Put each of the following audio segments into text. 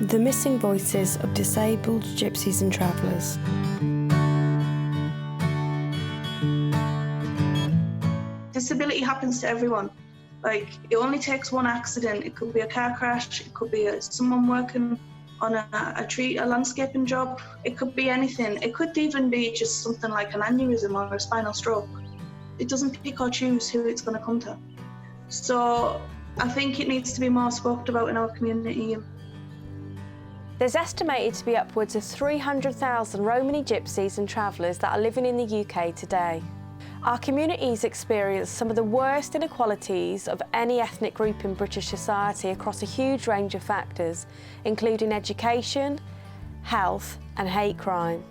The missing voices of disabled gypsies and travellers. Disability happens to everyone. Like, it only takes one accident. It could be a car crash, it could be someone working on a landscaping job, it could be anything. It could even be just something like an aneurysm or a spinal stroke. It doesn't pick or choose who it's going to come to. So I think it needs to be more spoken about in our community. There's estimated to be upwards of 300,000 Romany gypsies and travellers that are living in the UK today. Our communities experience some of the worst inequalities of any ethnic group in British society across a huge range of factors, including education, health and hate crime.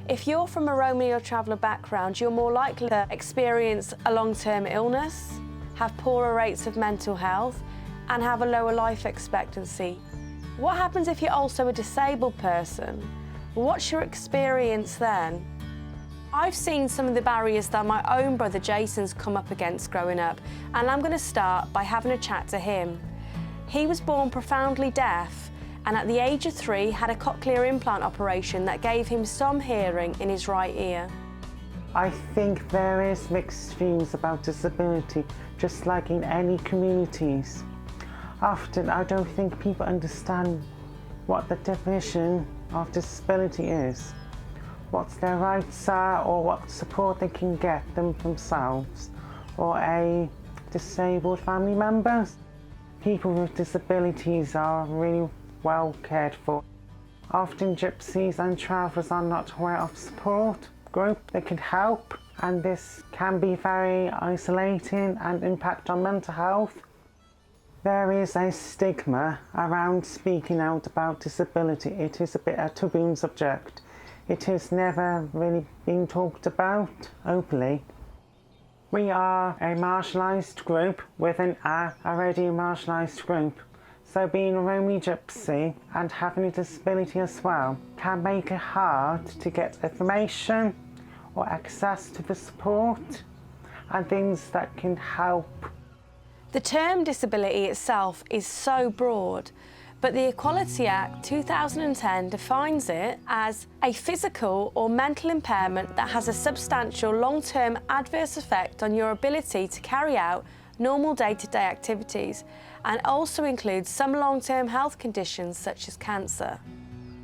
If you're from a Romany or Traveller background, you're more likely to experience a long-term illness, have poorer rates of mental health and have a lower life expectancy. What happens if you're also a disabled person? What's your experience then? I've seen some of the barriers that my own brother Jason's come up against growing up, and I'm going to start by having a chat to him. He was born profoundly deaf and at the age of 3 had a cochlear implant operation that gave him some hearing in his right ear. I think there is mixed views about disability, just like in any communities. Often I don't think people understand what the definition of disability is, what their rights are or what support they can get them themselves or a disabled family member. People with disabilities are really well cared for. Often gypsies and travellers are not aware of support group that can help, and this can be very isolating and impact on mental health. There is a stigma around speaking out about disability. It is a bit a taboo subject. It has never really been talked about openly. We are a marginalised group within a already marginalised group. So being a Romany gypsy and having a disability as well can make it hard to get information or access to the support and things that can help. The term disability itself is so broad, but the Equality Act 2010 defines it as a physical or mental impairment that has a substantial long-term adverse effect on your ability to carry out normal day-to-day activities, and also includes some long-term health conditions such as cancer.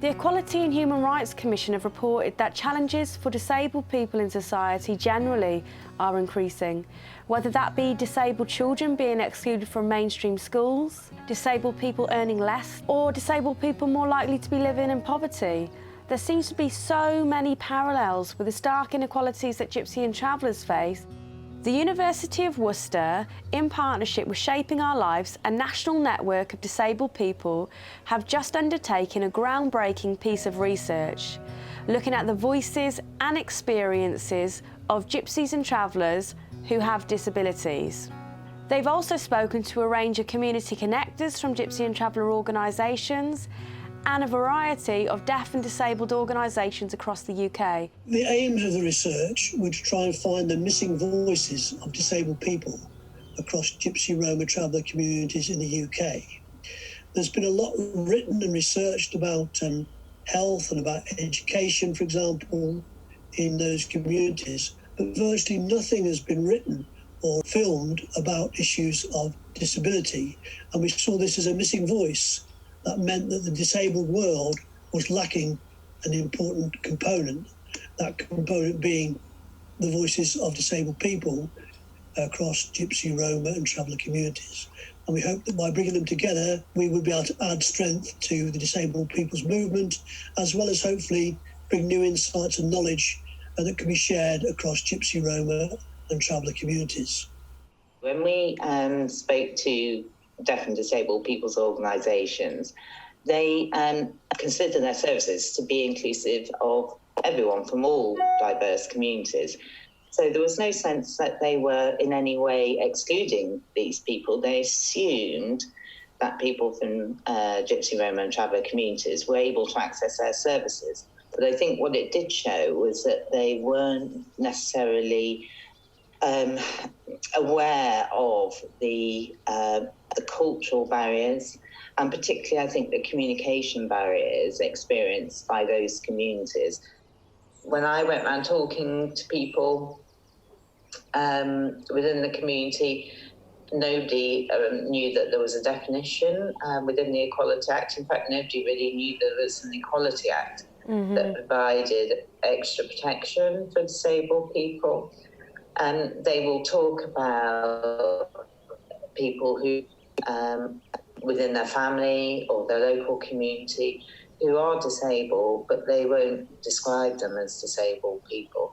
The Equality and Human Rights Commission have reported that challenges for disabled people in society generally are increasing, whether that be disabled children being excluded from mainstream schools, disabled people earning less, or disabled people more likely to be living in poverty. There seems to be so many parallels with the stark inequalities that gypsy and travellers face. The University of Worcester, in partnership with Shaping Our Lives, a national network of disabled people, have just undertaken a groundbreaking piece of research, looking at the voices and experiences of gypsies and travellers who have disabilities. They've also spoken to a range of community connectors from gypsy and traveller organisations and a variety of deaf and disabled organisations across the UK. The aims of the research were to try and find the missing voices of disabled people across Gypsy, Roma Traveller communities in the UK. There's been a lot written and researched about health and about education, for example, in those communities, but virtually nothing has been written or filmed about issues of disability, and we saw this as a missing voice. That meant that the disabled world was lacking an important component, that component being the voices of disabled people across Gypsy, Roma and Traveller communities. And we hope that by bringing them together, we would be able to add strength to the disabled people's movement, as well as hopefully bring new insights and knowledge that can be shared across Gypsy, Roma and Traveller communities. When we spoke to deaf and disabled people's organisations, they consider their services to be inclusive of everyone from all diverse communities. So there was no sense that they were in any way excluding these people. They assumed that people from Gypsy, Roma and Traveller communities were able to access their services. But I think what it did show was that they weren't necessarily aware of the cultural barriers and particularly I think the communication barriers experienced by those communities. When I went around talking to people within the community, nobody knew that there was a definition within the Equality Act. In fact, nobody really knew there was an Equality Act that provided extra protection for disabled people. And they will talk about people who, within their family or their local community, who are disabled, but they won't describe them as disabled people.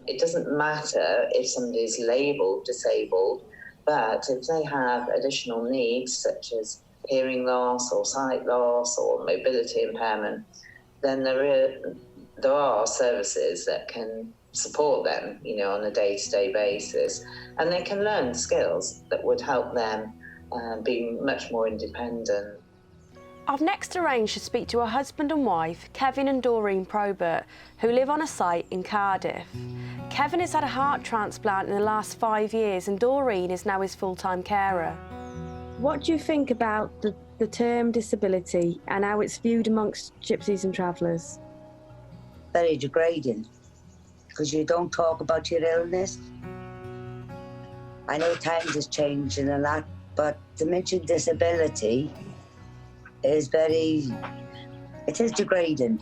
It doesn't matter if somebody's labelled disabled, but if they have additional needs such as hearing loss or sight loss or mobility impairment, then there are services that can support them, on a day-to-day basis, and they can learn skills that would help them be much more independent. I've next arranged to speak to a husband and wife, Kevin and Doreen Probert, who live on a site in Cardiff. Kevin has had a heart transplant in the last 5 years and Doreen is now his full-time carer. What do you think about the term disability and how it's viewed amongst gypsies and travellers? Very degrading, because you don't talk about your illness. I know times is changing and that, but to mention disability is it is degrading.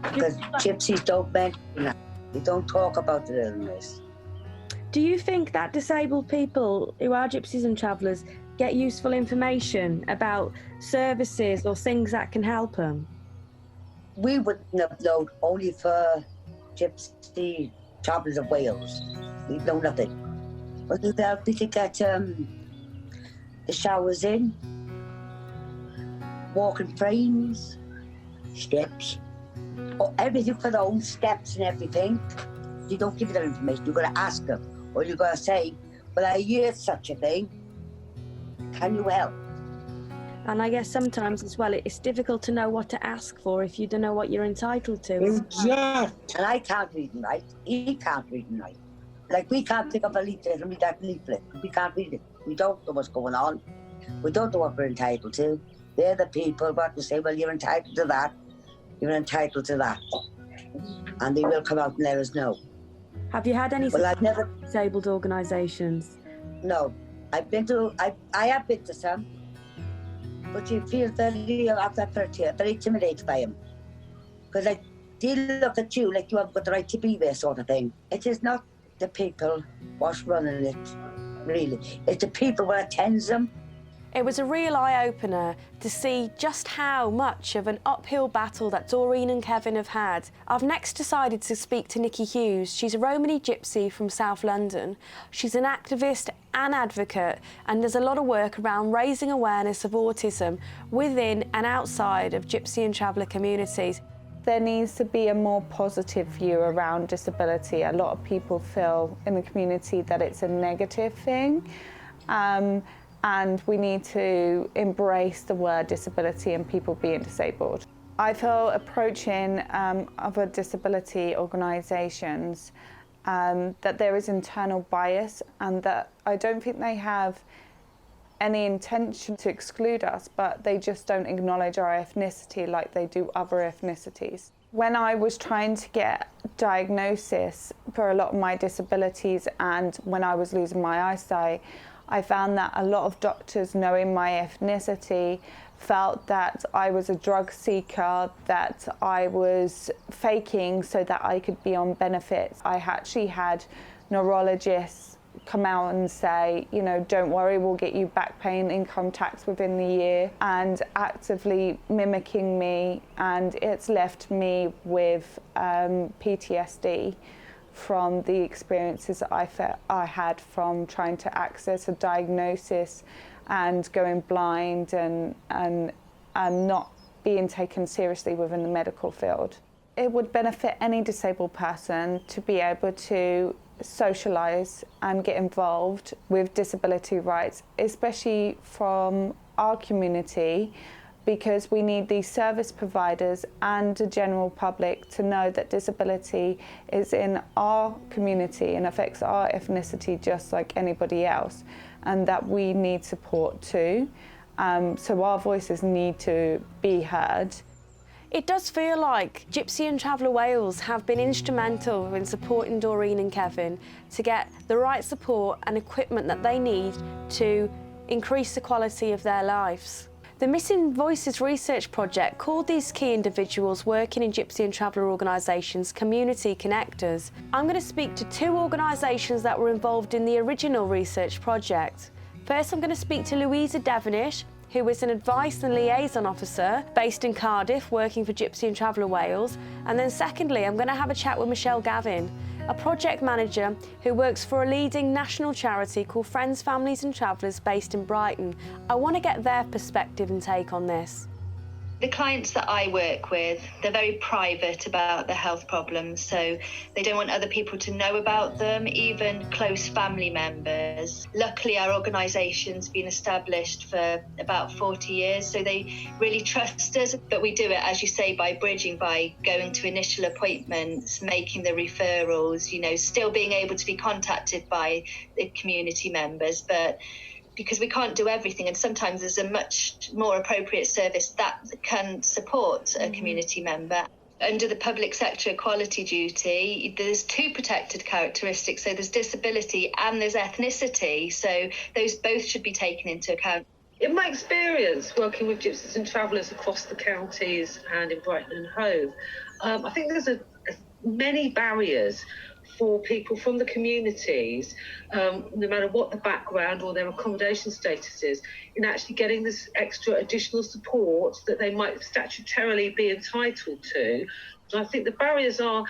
Because gypsies don't mention that. They don't talk about their illness. Do you think that disabled people who are gypsies and travellers get useful information about services or things that can help them? We wouldn't have known only for Gypsy Travellers of Wales. We'd know nothing. But we could get the showers in, walking frames, steps, or everything for their own steps and everything. You don't give them information, you've got to ask them. Or you've got to say, well, I heard such a thing. Can you help? And I guess sometimes as well, it's difficult to know what to ask for if you don't know what you're entitled to. Exactly. And I can't read and write. He can't read and write. Like, we can't pick up a leaflet and read that leaflet. We can't read it. We don't know what's going on. We don't know what we're entitled to. They're the people what to say, well, you're entitled to that. You're entitled to that. And they will come out and let us know. Have you had any disabled organisations? No. I have been to some. But you feel very intimidated by him. Because they look at you like you haven't got the right to be there, sort of thing. It is not the people what's running it, really. It's the people what attends them. It was a real eye-opener to see just how much of an uphill battle that Doreen and Kevin have had. I've next decided to speak to Nikki Hughes. She's a Romany gypsy from South London. She's an activist and advocate and does a lot of work around raising awareness of autism within and outside of gypsy and traveller communities. There needs to be a more positive view around disability. A lot of people feel in the community that it's a negative thing. And we need to embrace the word disability and people being disabled. I feel approaching other disability organisations that there is internal bias and that I don't think they have any intention to exclude us, but they just don't acknowledge our ethnicity like they do other ethnicities. When I was trying to get diagnosis for a lot of my disabilities and when I was losing my eyesight, I found that a lot of doctors, knowing my ethnicity, felt that I was a drug seeker, that I was faking so that I could be on benefits. I actually had neurologists come out and say, don't worry, we'll get you back paying income tax within the year, and actively mimicking me, and it's left me with PTSD from the experiences that I had from trying to access a diagnosis and going blind and not being taken seriously within the medical field. It would benefit any disabled person to be able to socialise and get involved with disability rights, especially from our community, because we need these service providers and the general public to know that disability is in our community and affects our ethnicity just like anybody else, and that we need support too. So our voices need to be heard. It does feel like Gypsy and Traveller Wales have been instrumental in supporting Doreen and Kevin to get the right support and equipment that they need to increase the quality of their lives. The Missing Voices research project called these key individuals working in Gypsy and Traveller organisations community connectors. I'm going to speak to two organisations that were involved in the original research project. First, I'm going to speak to Louisa Devonish, who is an advice and liaison officer based in Cardiff working for Gypsy and Traveller Wales. And then secondly, I'm going to have a chat with Michelle Gavin, a project manager who works for a leading national charity called Friends, Families and Travellers based in Brighton. I want to get their perspective and take on this. The clients that I work with, they're very private about their health problems, so they don't want other people to know about them, even close family members. Luckily, our organisation's been established for about 40 years, so they really trust us. But we do it, as you say, by bridging, by going to initial appointments, making the referrals, you know, still being able to be contacted by the community members, but because we can't do everything, and sometimes there's a much more appropriate service that can support a community member. Under the public sector equality duty, there's two protected characteristics. So there's disability and there's ethnicity. So those both should be taken into account. In my experience working with Gypsies and Travellers across the counties and in Brighton and Hove, I think there's many barriers for people from the communities, no matter what the background or their accommodation status is, in actually getting this extra additional support that they might statutorily be entitled to. And I think the barriers are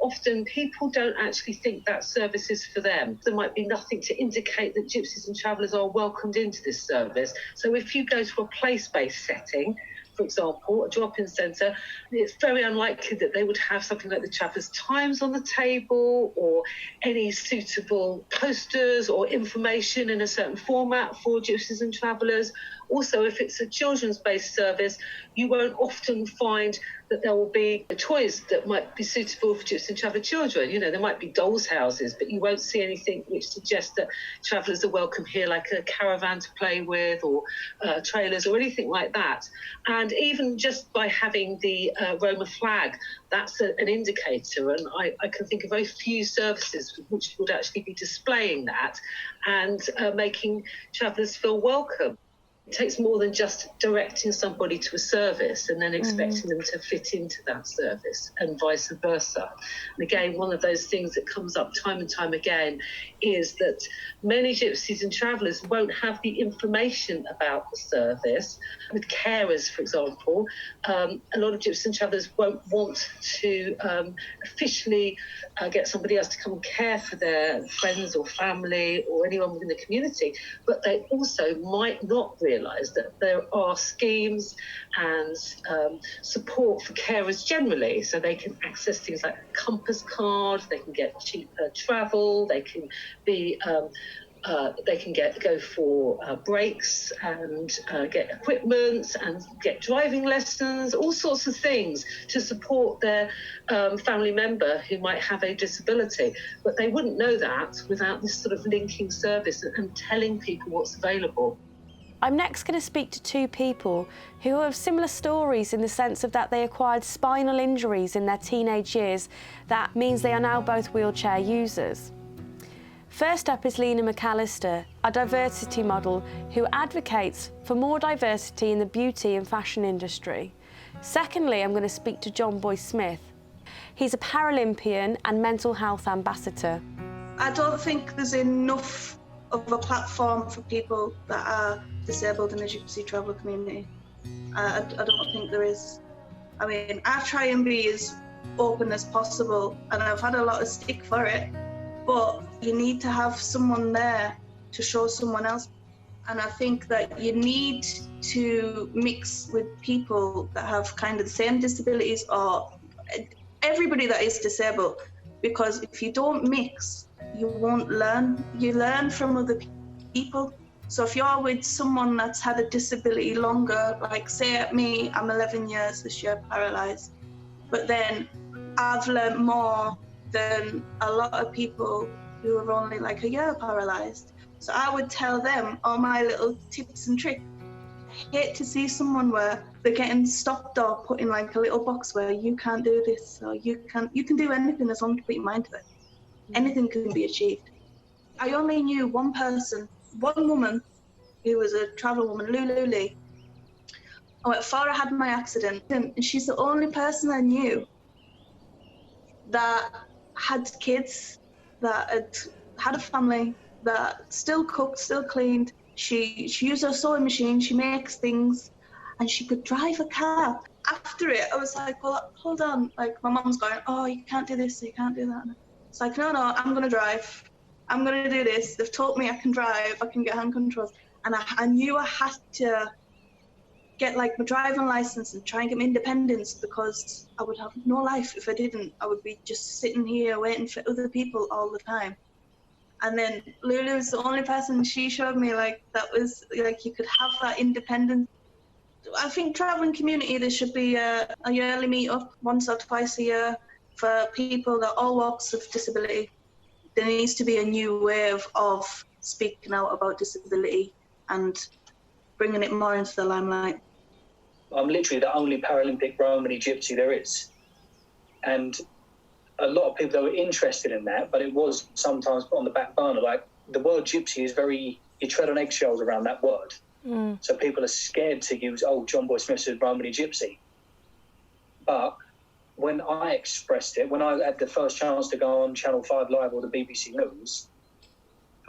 often people don't actually think that service is for them. There might be nothing to indicate that Gypsies and Travellers are welcomed into this service. So if you go to a place-based setting, for example, a drop-in centre, it's very unlikely that they would have something like the Travellers' Times on the table or any suitable posters or information in a certain format for Gypsies and Travellers. Also, if it's a children's-based service, you won't often find that there will be toys that might be suitable for Gypsy and Traveller children. You know, there might be dolls' houses, but you won't see anything which suggests that travellers are welcome here, like a caravan to play with or trailers or anything like that. And even just by having the Roma flag, that's an indicator. And I can think of very few services which would actually be displaying that and making travellers feel welcome. It takes more than just directing somebody to a service and then expecting them to fit into that service, and vice versa. And again, one of those things that comes up time and time again is that many Gypsies and Travellers won't have the information about the service. With carers, for example, a lot of Gypsies and Travellers won't want to officially get somebody else to come and care for their friends or family or anyone within the community, but they also might not realise that there are schemes and support for carers generally, so they can access things like a compass card, they can get cheaper travel, they can be go for breaks and get equipment and get driving lessons, all sorts of things to support their family member who might have a disability. But they wouldn't know that without this sort of linking service and telling people what's available. I'm next going to speak to two people who have similar stories in the sense of that they acquired spinal injuries in their teenage years. That means they are now both wheelchair users. First up is Lena McAllister, a diversity model who advocates for more diversity in the beauty and fashion industry. Secondly, I'm going to speak to John Boyce-Smith. He's a Paralympian and mental health ambassador. I don't think there's enough of a platform for people that are disabled in the Gypsy Traveller community. I don't think there is. I mean, I try and be as open as possible, and I've had a lot of stick for it, but you need to have someone there to show someone else. And I think that you need to mix with people that have kind of the same disabilities or everybody that is disabled, because if you don't mix, you won't learn. You learn from other people. So if you're with someone that's had a disability longer, like say me, I'm 11 years this year paralysed, but then I've learnt more than a lot of people who are only like a year paralysed. So I would tell them all my little tips and tricks. I hate to see someone where they're getting stopped or put in like a little box where you can't do this, or you can do anything as long as you put your mind to it. Anything can be achieved. I only knew one person, one woman who was a traveller woman, Lulu Lee. Before I had my accident, and she's the only person I knew that had kids, that had a family, that still cooked, still cleaned. She used her sewing machine, she makes things, and she could drive a car. After it, I was like, well, hold on. Like, my mum's going, oh, you can't do this, you can't do that. It's like, no, I'm going to drive. I'm going to do this. They've taught me I can drive, I can get hand controls. And I knew I had to get like my driving license and try and get my independence, because I would have no life if I didn't. I would be just sitting here waiting for other people all the time. And then Lulu was the only person, she showed me like that was like you could have that independence. I think travelling community, there should be a yearly meet up once or twice a year for people that all walks of disability. There needs to be a new way of speaking out about disability and bringing it more into the limelight. I'm literally the only Paralympic Roma and Gypsy there is. And a lot of people that were interested in that, but it was sometimes put on the back burner. Like, the word gypsy is very, you tread on eggshells around that word. So people are scared to use, oh, John Boy Smith said Roma and Gypsy. But when I expressed it, when I had the first chance to go on Channel 5 Live or the BBC News,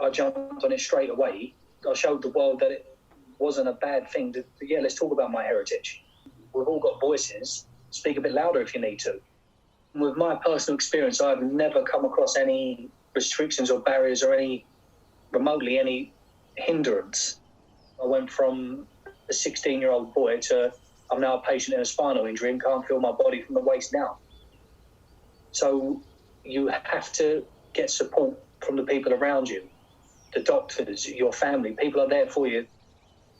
I jumped on it straight away. I showed the world that it wasn't a bad thing to, yeah, let's talk about my heritage. We've all got voices. Speak a bit louder if you need to. And with my personal experience, I've never come across any restrictions or barriers or remotely any hindrance. I went from a 16-year-old boy to I'm now a patient in a spinal injury and can't feel my body from the waist down. So you have to get support from the people around you, the doctors, your family. People are there for you.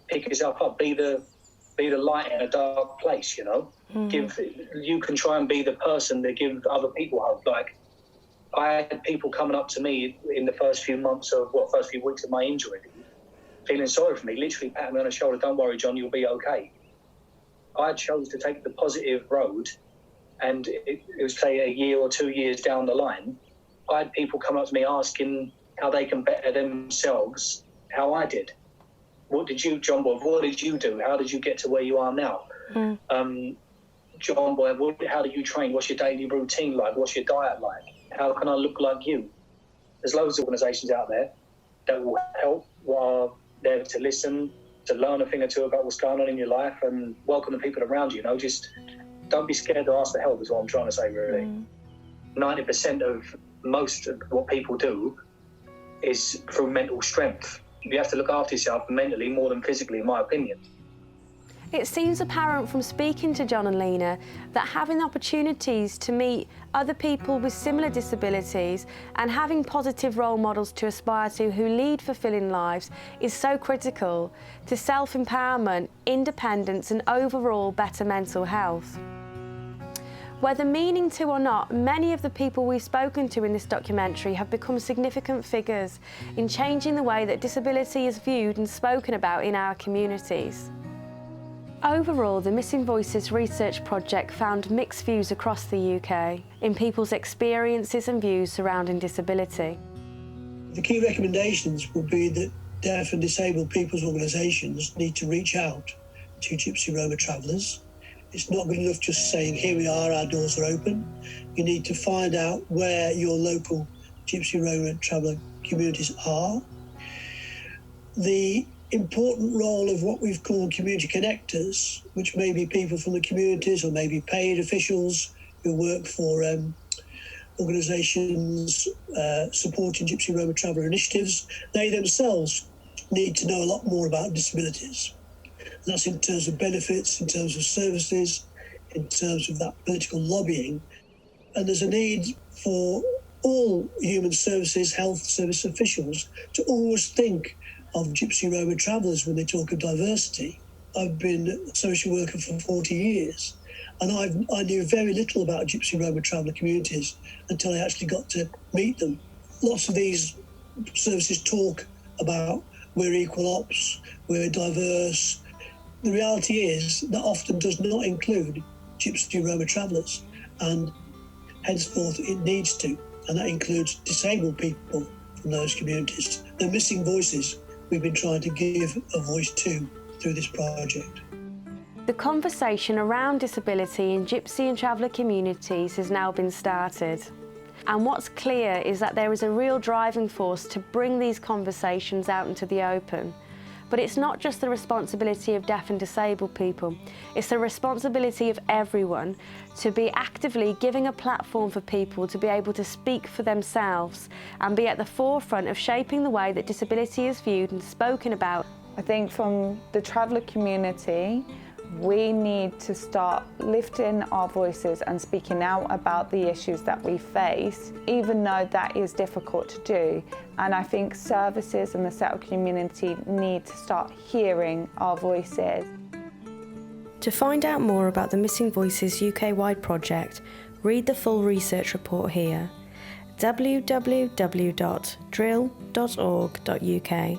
Pick yourself up. Be the light in a dark place, you know. You can try and be the person that gives other people hope. Like, I had people coming up to me in the first few weeks of my injury, feeling sorry for me, literally patting me on the shoulder, don't worry, John, you'll be okay. I chose to take the positive road, and it was, say, a year or 2 years down the line, I had people come up to me asking how they can better themselves, how I did. What did you, John Boy, what did you do? How did you get to where you are now? John Boy, how do you train? What's your daily routine like? What's your diet like? How can I look like you? There's loads of organisations out there that will help, are there to listen, to learn a thing or two about what's going on in your life and welcome the people around you, you know. Just don't be scared to ask for help is what I'm trying to say, really. 90% of most of what people do is through mental strength. You have to look after yourself mentally more than physically, in my opinion. It seems apparent from speaking to John and Lena that having opportunities to meet other people with similar disabilities and having positive role models to aspire to who lead fulfilling lives is so critical to self-empowerment, independence and overall better mental health. Whether meaning to or not, many of the people we've spoken to in this documentary have become significant figures in changing the way that disability is viewed and spoken about in our communities. Overall, the Missing Voices research project found mixed views across the UK in people's experiences and views surrounding disability. The key recommendations would be that deaf and disabled people's organisations need to reach out to Gypsy Roma Travellers. It's not good enough just saying, here we are, our doors are open. You need to find out where your local Gypsy Roma Traveller communities are. The important role of what we've called community connectors, which may be people from the communities or maybe paid officials who work for organisations supporting Gypsy Roma Traveller initiatives. They themselves need to know a lot more about disabilities. And that's in terms of benefits, in terms of services, in terms of that political lobbying. And there's a need for all human services, health service officials to always think of Gypsy Roma Travellers when they talk of diversity. I've been a social worker for 40 years, and I knew very little about Gypsy Roma Traveller communities until I actually got to meet them. Lots of these services talk about we're equal ops, we're diverse. The reality is that often does not include Gypsy Roma Travellers, and henceforth it needs to, and that includes disabled people from those communities. The missing voices we've been trying to give a voice to through this project. The conversation around disability in Gypsy and Traveller communities has now been started. And what's clear is that there is a real driving force to bring these conversations out into the open. But it's not just the responsibility of deaf and disabled people, it's the responsibility of everyone to be actively giving a platform for people to be able to speak for themselves and be at the forefront of shaping the way that disability is viewed and spoken about. I think from the traveller community, we need to start lifting our voices and speaking out about the issues that we face, even though that is difficult to do. And I think services and the settled community need to start hearing our voices. To find out more about the Missing Voices UK-wide project, read the full research report here: www.drill.org.uk.